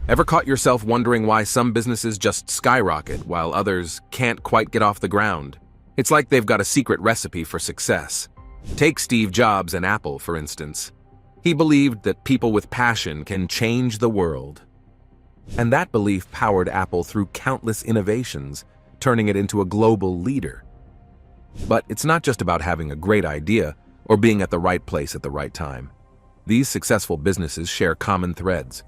Ever caught yourself wondering why some businesses just skyrocket while others can't quite get off the ground? It's like they've got a secret recipe for success. Take Steve Jobs and Apple, for instance. He believed that people with passion can change the world. And that belief powered Apple through countless innovations, turning it into a global leader. But it's not just about having a great idea or being at the right place at the right time. These successful businesses share common threads.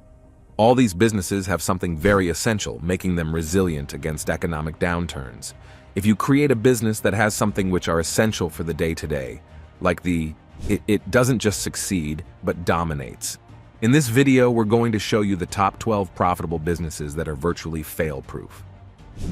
All these businesses have something very essential, making them resilient against economic downturns. If you create a business that has something which are essential for the day-to-day, like it doesn't just succeed, but dominates. In this video, we're going to show you the top 12 profitable businesses that are virtually fail-proof.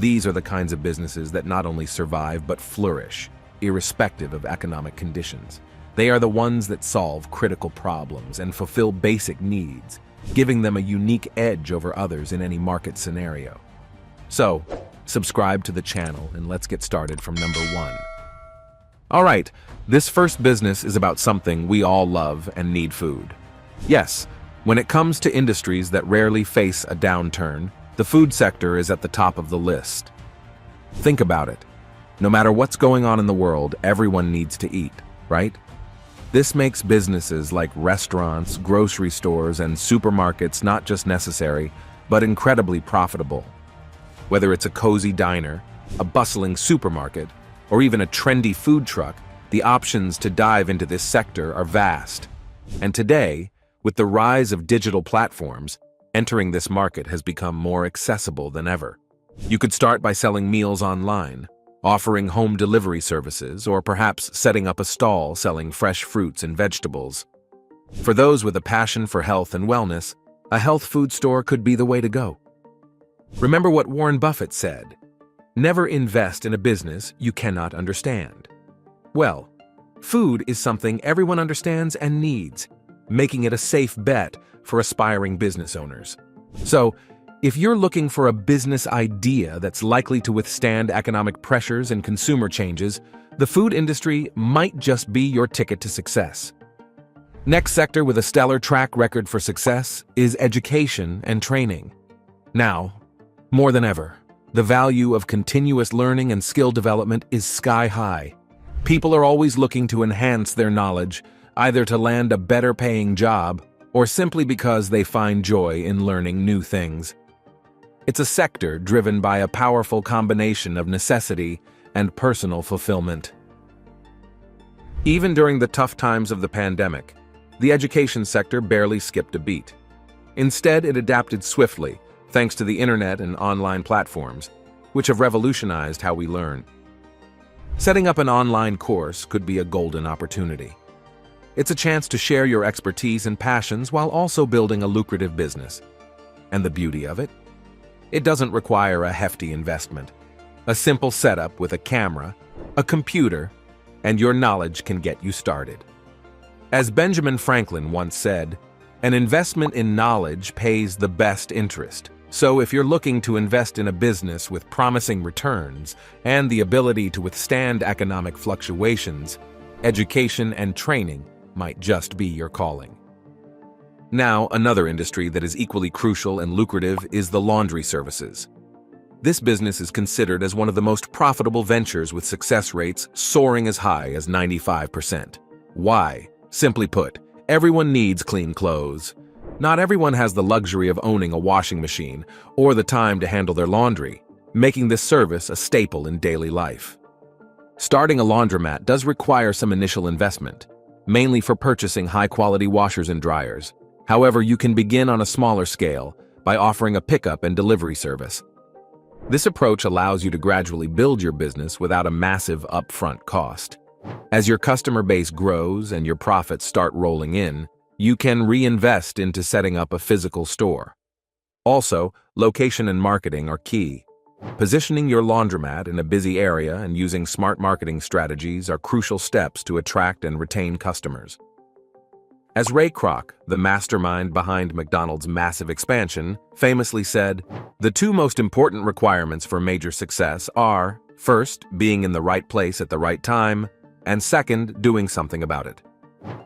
These are the kinds of businesses that not only survive, but flourish, irrespective of economic conditions. They are the ones that solve critical problems and fulfill basic needs, giving them a unique edge over others in any market scenario. So, subscribe to the channel and let's get started from number 1. All right, this first business is about something we all love and need: food. Yes, when it comes to industries that rarely face a downturn, the food sector is at the top of the list. Think about it. No matter what's going on in the world, everyone needs to eat, right? This makes businesses like restaurants, grocery stores, and supermarkets not just necessary, but incredibly profitable. Whether it's a cozy diner, a bustling supermarket, or even a trendy food truck, the options to dive into this sector are vast. And today, with the rise of digital platforms, entering this market has become more accessible than ever. You could start by selling meals online, offering home delivery services, or perhaps setting up a stall selling fresh fruits and vegetables. For those with a passion for health and wellness, a health food store could be the way to go. Remember what Warren Buffett said: "Never invest in a business you cannot understand." Well, food is something everyone understands and needs, making it a safe bet for aspiring business owners. So, if you're looking for a business idea that's likely to withstand economic pressures and consumer changes, the food industry might just be your ticket to success. Next sector with a stellar track record for success is education and training. Now, more than ever, the value of continuous learning and skill development is sky high. People are always looking to enhance their knowledge, either to land a better paying job or simply because they find joy in learning new things. It's a sector driven by a powerful combination of necessity and personal fulfillment. Even during the tough times of the pandemic, the education sector barely skipped a beat. Instead, it adapted swiftly, thanks to the internet and online platforms, which have revolutionized how we learn. Setting up an online course could be a golden opportunity. It's a chance to share your expertise and passions while also building a lucrative business. And the beauty of it? It doesn't require a hefty investment. A simple setup with a camera, a computer, and your knowledge can get you started. As Benjamin Franklin once said, "An investment in knowledge pays the best interest." So if you're looking to invest in a business with promising returns and the ability to withstand economic fluctuations, education and training might just be your calling. Now, another industry that is equally crucial and lucrative is the laundry services. This business is considered as one of the most profitable ventures, with success rates soaring as high as 95%. Why? Simply put, everyone needs clean clothes. Not everyone has the luxury of owning a washing machine or the time to handle their laundry, making this service a staple in daily life. Starting a laundromat does require some initial investment, mainly for purchasing high-quality washers and dryers. However, you can begin on a smaller scale by offering a pickup and delivery service. This approach allows you to gradually build your business without a massive upfront cost. As your customer base grows and your profits start rolling in, you can reinvest into setting up a physical store. Also, location and marketing are key. Positioning your laundromat in a busy area and using smart marketing strategies are crucial steps to attract and retain customers. As Ray Kroc, the mastermind behind McDonald's massive expansion, famously said, "The two most important requirements for major success are, first, being in the right place at the right time, and second, doing something about it."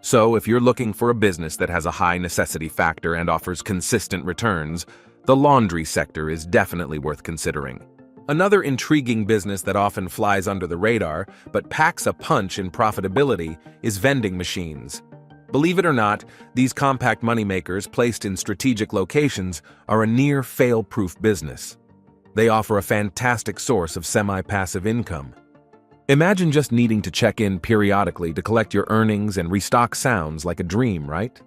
So, if you're looking for a business that has a high necessity factor and offers consistent returns, The laundry sector is definitely worth considering. Another intriguing business that often flies under the radar but packs a punch in profitability is vending machines. Believe it or not, these compact moneymakers placed in strategic locations are a near fail-proof business. They offer a fantastic source of semi-passive income. Imagine just needing to check in periodically to collect your earnings and restock. Sounds like a dream, right?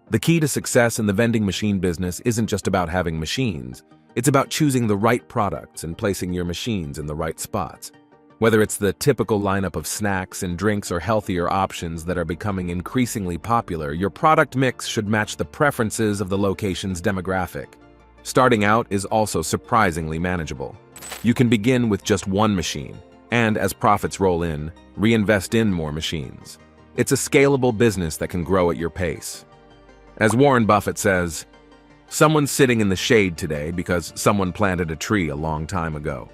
The key to success in the vending machine business isn't just about having machines. It's about choosing the right products and placing your machines in the right spots. Whether it's the typical lineup of snacks and drinks or healthier options that are becoming increasingly popular, your product mix should match the preferences of the location's demographic. Starting out is also surprisingly manageable. You can begin with just one machine, and as profits roll in, reinvest in more machines. It's a scalable business that can grow at your pace. As Warren Buffett says, "Someone's sitting in the shade today because someone planted a tree a long time ago."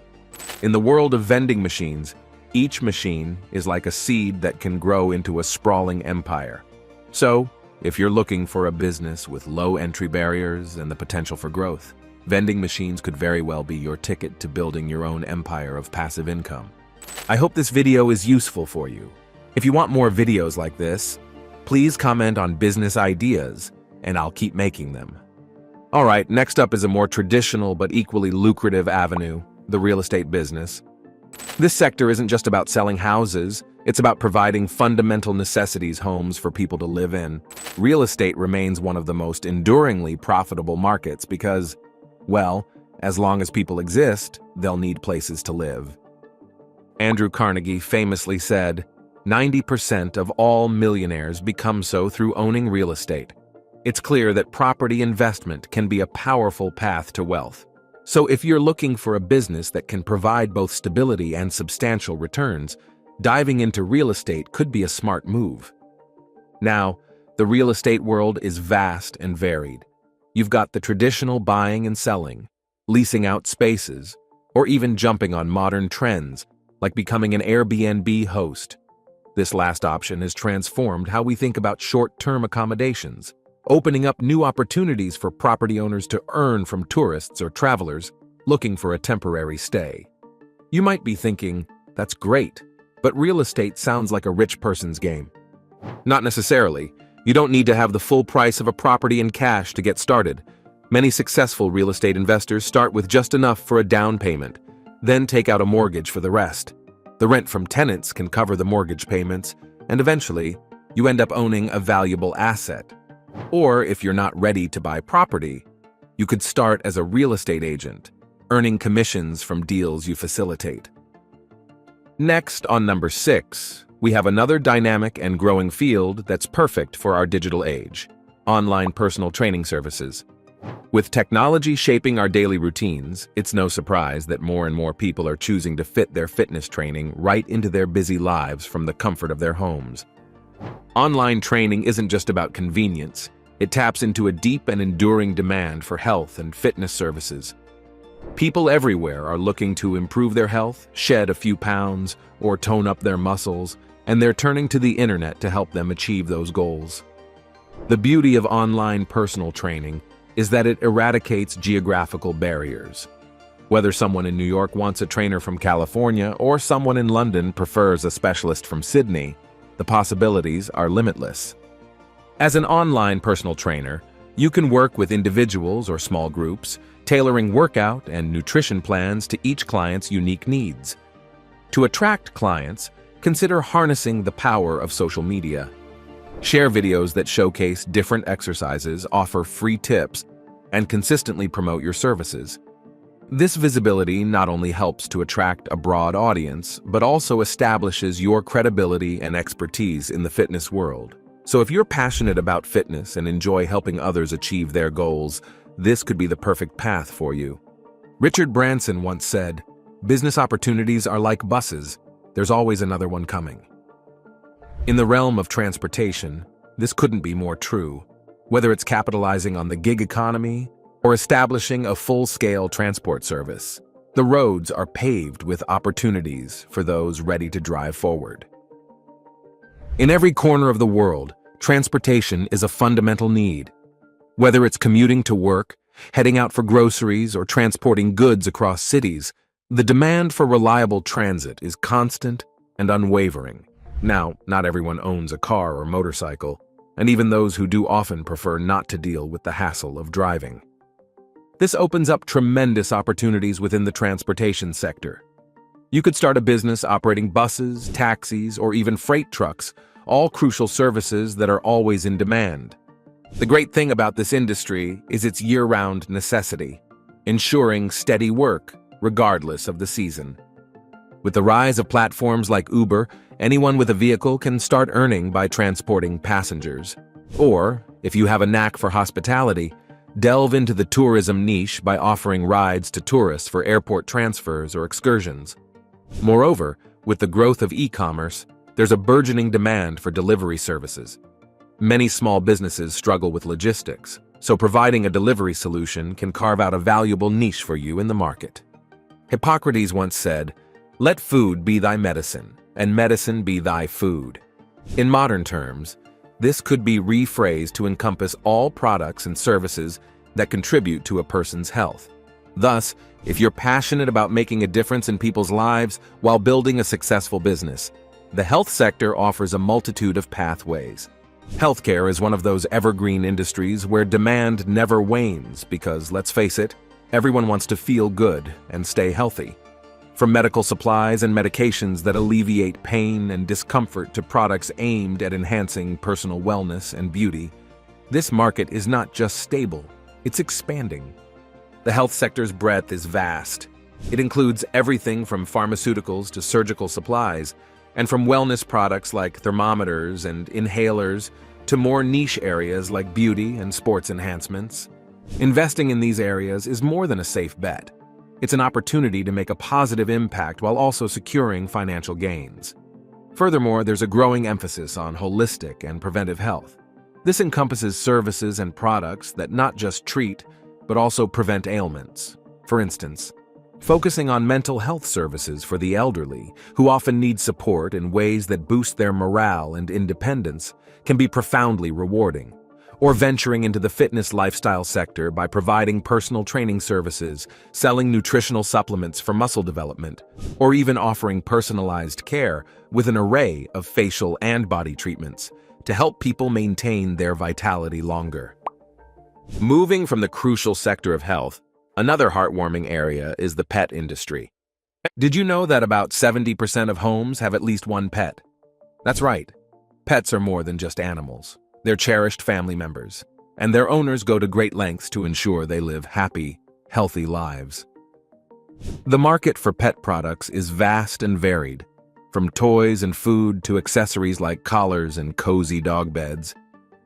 In the world of vending machines, each machine is like a seed that can grow into a sprawling empire. So, if you're looking for a business with low entry barriers and the potential for growth, vending machines could very well be your ticket to building your own empire of passive income. I hope this video is useful for you. If you want more videos like this, please comment on business ideas, and I'll keep making them. Alright, next up is a more traditional but equally lucrative avenue, the real estate business. This sector isn't just about selling houses, it's about providing fundamental necessities homes for people to live in. Real estate remains one of the most enduringly profitable markets because, well, as long as people exist, they'll need places to live. Andrew Carnegie famously said, 90% of all millionaires become so through owning real estate. It's clear that property investment can be a powerful path to wealth. So if you're looking for a business that can provide both stability and substantial returns, diving into real estate could be a smart move. Now, the real estate world is vast and varied. You've got the traditional buying and selling, leasing out spaces, or even jumping on modern trends, like becoming an Airbnb host. This last option has transformed how we think about short-term accommodations, opening up new opportunities for property owners to earn from tourists or travelers looking for a temporary stay. You might be thinking, that's great, but real estate sounds like a rich person's game. Not necessarily. You don't need to have the full price of a property in cash to get started. Many successful real estate investors start with just enough for a down payment, then take out a mortgage for the rest. The rent from tenants can cover the mortgage payments, and eventually, you end up owning a valuable asset. Or if you're not ready to buy property, you could start as a real estate agent, earning commissions from deals you facilitate. Next, on number 6, we have another dynamic and growing field that's perfect for our digital age: online personal training services. With technology shaping our daily routines, it's no surprise that more and more people are choosing to fit their fitness training right into their busy lives from the comfort of their homes. Online training isn't just about convenience, it taps into a deep and enduring demand for health and fitness services. People everywhere are looking to improve their health, shed a few pounds, or tone up their muscles, and they're turning to the internet to help them achieve those goals. The beauty of online personal training is that it eradicates geographical barriers. Whether someone in New York wants a trainer from California or someone in London prefers a specialist from Sydney, the possibilities are limitless. As an online personal trainer, you can work with individuals or small groups, tailoring workout and nutrition plans to each client's unique needs. To attract clients, consider harnessing the power of social media. Share videos that showcase different exercises, offer free tips, and consistently promote your services. This visibility not only helps to attract a broad audience, but also establishes your credibility and expertise in the fitness world. So if you're passionate about fitness and enjoy helping others achieve their goals, this could be the perfect path for you. Richard Branson once said, "Business opportunities are like buses. There's always another one coming." In the realm of transportation, this couldn't be more true. Whether it's capitalizing on the gig economy or establishing a full-scale transport service, the roads are paved with opportunities for those ready to drive forward. In every corner of the world, transportation is a fundamental need. Whether it's commuting to work, Heading out for groceries or transporting goods across cities, the demand for reliable transit is constant and unwavering. Now, not everyone owns a car or motorcycle, and even those who do often prefer not to deal with the hassle of driving. This opens up tremendous opportunities within the transportation sector. You could start a business operating buses, taxis, or even freight trucks, all crucial services that are always in demand. The great thing about this industry is its year-round necessity, ensuring steady work regardless of the season. With the rise of platforms like Uber, anyone with a vehicle can start earning by transporting passengers. Or, if you have a knack for hospitality, delve into the tourism niche by offering rides to tourists for airport transfers or excursions. Moreover, with the growth of e-commerce, there's a burgeoning demand for delivery services. Many small businesses struggle with logistics, so providing a delivery solution can carve out a valuable niche for you in the market. Hippocrates once said, "Let food be thy medicine, and medicine be thy food." In modern terms, this could be rephrased to encompass all products and services that contribute to a person's health. Thus, if you're passionate about making a difference in people's lives while building a successful business, the health sector offers a multitude of pathways. Healthcare is one of those evergreen industries where demand never wanes because, let's face it, everyone wants to feel good and stay healthy. From medical supplies and medications that alleviate pain and discomfort to products aimed at enhancing personal wellness and beauty, this market is not just stable, it's expanding. The health sector's breadth is vast. It includes everything from pharmaceuticals to surgical supplies, and from wellness products like thermometers and inhalers to more niche areas like beauty and sports enhancements. Investing in these areas is more than a safe bet. It's an opportunity to make a positive impact while also securing financial gains. Furthermore, there's a growing emphasis on holistic and preventive health. This encompasses services and products that not just treat, but also prevent ailments. For instance, focusing on mental health services for the elderly, who often need support in ways that boost their morale and independence, can be profoundly rewarding. Or venturing into the fitness lifestyle sector by providing personal training services, selling nutritional supplements for muscle development, or even offering personalized care with an array of facial and body treatments to help people maintain their vitality longer. Moving from the crucial sector of health, another heartwarming area is the pet industry. Did you know that about 70% of homes have at least one pet? That's right. Pets are more than just animals. They're cherished family members, and their owners go to great lengths to ensure they live happy, healthy lives. The market for pet products is vast and varied, from toys and food to accessories like collars and cozy dog beds.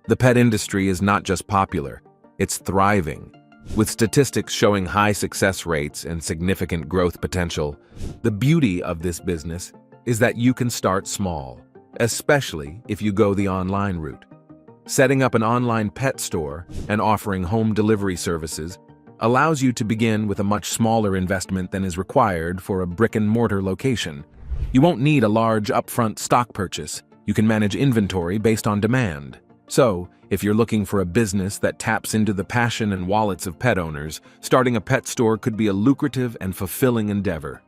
The pet industry is not just popular, it's thriving. With statistics showing high success rates and significant growth potential, the beauty of this business is that you can start small, especially if you go the online route. Setting up an online pet store and offering home delivery services allows you to begin with a much smaller investment than is required for a brick-and-mortar location. You won't need a large upfront stock purchase. You can manage inventory based on demand. So, if you're looking for a business that taps into the passion and wallets of pet owners, starting a pet store could be a lucrative and fulfilling endeavor.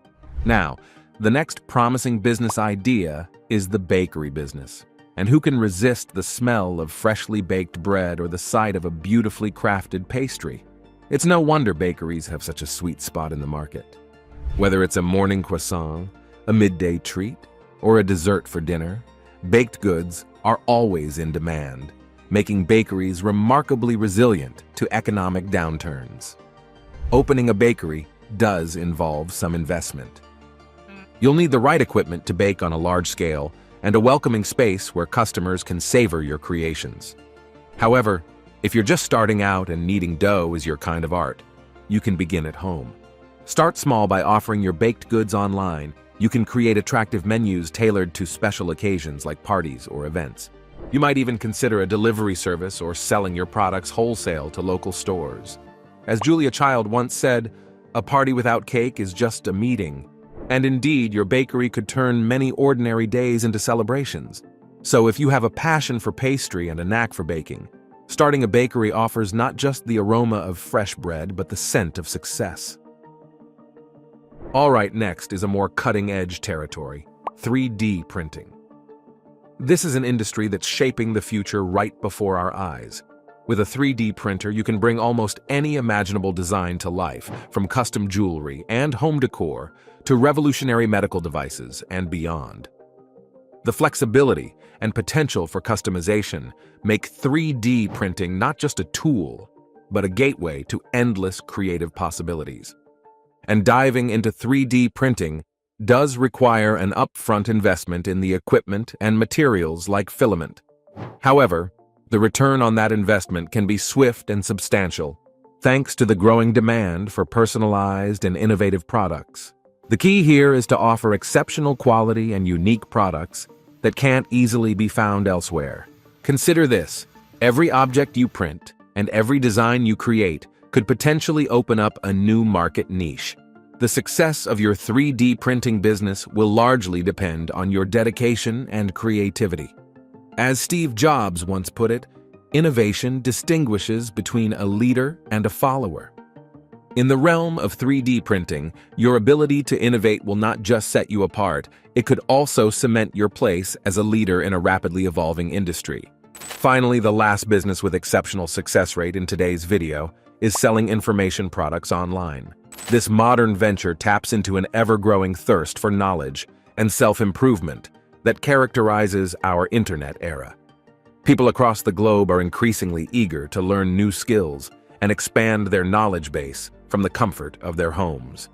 Now, the next promising business idea is the bakery business. And who can resist the smell of freshly baked bread or the sight of a beautifully crafted pastry? It's no wonder bakeries have such a sweet spot in the market. Whether it's a morning croissant, a midday treat, or a dessert for dinner, baked goods are always in demand, making bakeries remarkably resilient to economic downturns. Opening a bakery does involve some investment. You'll need the right equipment to bake on a large scale and a welcoming space where customers can savor your creations. However, if you're just starting out and needing dough is your kind of art, you can begin at home. Start small by offering your baked goods online. You can create attractive menus tailored to special occasions like parties or events. You might even consider a delivery service or selling your products wholesale to local stores. As Julia Child once said, "A party without cake is just a meeting." And indeed, your bakery could turn many ordinary days into celebrations. So if you have a passion for pastry and a knack for baking, Starting a bakery offers not just the aroma of fresh bread, but the scent of success. All right, next is a more cutting-edge territory, 3D printing. This is an industry that's shaping the future right before our eyes. With a 3D printer, you can bring almost any imaginable design to life, from custom jewelry and home decor to revolutionary medical devices and beyond. The flexibility and potential for customization make 3D printing not just a tool, but a gateway to endless creative possibilities. And diving into 3D printing does require an upfront investment in the equipment and materials like filament. However, the return on that investment can be swift and substantial, thanks to the growing demand for personalized and innovative products. The key here is to offer exceptional quality and unique products that can't easily be found elsewhere. Consider this: every object you print and every design you create could potentially open up a new market niche. The success of your 3D printing business will largely depend on your dedication and creativity. As Steve Jobs once put it, innovation distinguishes between a leader and a follower. In the realm of 3D printing, your ability to innovate will not just set you apart, it could also cement your place as a leader in a rapidly evolving industry. Finally, the last business with exceptional success rate in today's video is selling information products online. This modern venture taps into an ever-growing thirst for knowledge and self-improvement that characterizes our internet era. People across the globe are increasingly eager to learn new skills and expand their knowledge base from the comfort of their homes.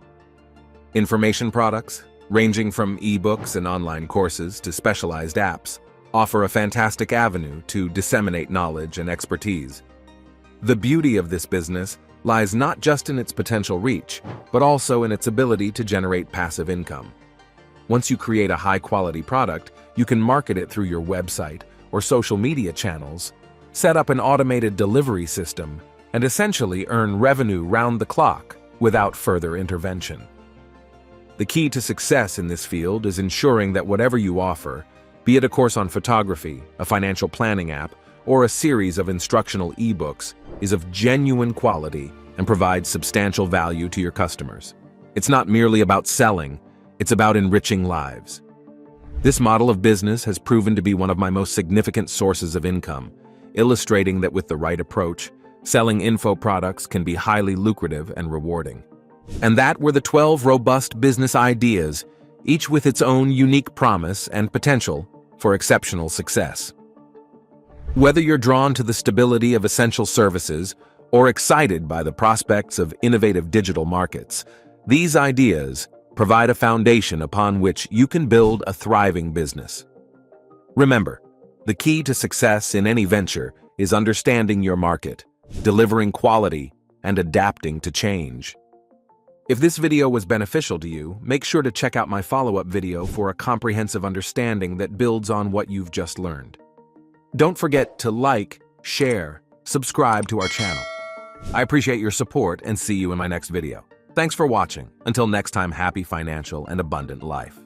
Information products, ranging from ebooks and online courses to specialized apps, offer a fantastic avenue to disseminate knowledge and expertise. The beauty of this business lies not just in its potential reach, but also in its ability to generate passive income. Once you create a high-quality product, you can market it through your website or social media channels, set up an automated delivery system, and essentially earn revenue round the clock without further intervention. The key to success in this field is ensuring that whatever you offer, be it a course on photography, a financial planning app, or a series of instructional ebooks, is of genuine quality and provides substantial value to your customers. It's not merely about selling, it's about enriching lives. This model of business has proven to be one of my most significant sources of income, illustrating that with the right approach, selling info products can be highly lucrative and rewarding. And that were the 12 robust business ideas, each with its own unique promise and potential for exceptional success. Whether you're drawn to the stability of essential services or excited by the prospects of innovative digital markets, these ideas provide a foundation upon which you can build a thriving business. Remember, the key to success in any venture is understanding your market, delivering quality, and adapting to change. If this video was beneficial to you, make sure to check out my follow-up video for a comprehensive understanding that builds on what you've just learned. Don't forget to like, share, subscribe to our channel. I appreciate your support and see you in my next video. Thanks for watching. Until next time, happy financial and abundant life.